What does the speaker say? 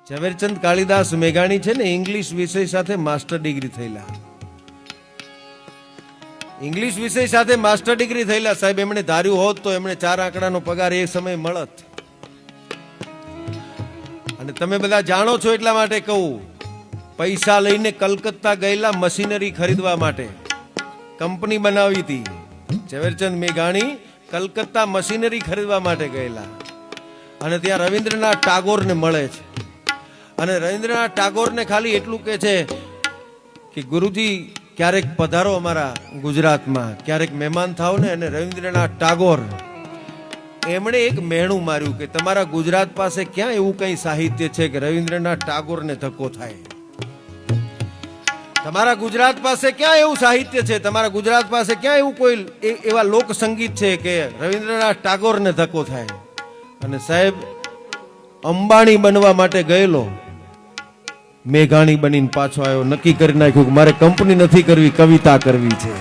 ઝવેરચંદ કાલિદાસ મેઘાણી છે ને ઇંગ્લિશ વિષય સાથે માસ્ટર ડિગ્રી થયેલા. ઇંગ્લિશ વિષય સાથે માસ્ટર ડિગ્રી થયેલા. સાહેબ એમણે ધાર્યું હોત તો એમણે 4 આંકડાનો પગાર એ સમય મળત. અને તમે બધા જાણો છો એટલા માટે કહું, પૈસા લઈને કલકત્તા ગયેલા મશીનરી ખરીદવા માટે, કંપની બનાવી હતી. ઝવેરચંદ મેઘાણી કલકત્તા મશીનરી ખરીદવા માટે ગયેલા અને ત્યાં રવિન્દ્રનાથ ટાગોરને મળે છે. અને રવિન્દ્રનાથ ટાગોરને ખાલી એટલું કહે છે કે ગુરુજી ક્યારેક પધારો અમારા ગુજરાતમાં, ક્યારેક મહેમાન થાવ ને. અને રવિન્દ્રનાથ ટાગોર એમણે એક મેણું માર્યું કે તમારા ગુજરાત પાસે ક્યાં એવું કઈ સાહિત્ય છે કે રવિન્દ્રનાથ ટાગોરને ધક્કો થાય? તમારા ગુજરાત પાસે ક્યાં એવું સાહિત્ય છે, તમારા ગુજરાત પાસે ક્યાં એવું કોઈ એવા લોક સંગીત છે કે રવિન્દ્રનાથ ટાગોરને ધક્કો થાય? અને સાહેબ અંબાણી બનવા માટે ગયેલો મેઘાણી બનીને પાછો આવ્યો. નક્કી કરી નાખ્યું કે મારે કંપની નથી કરવી, કવિતા કરવી છે.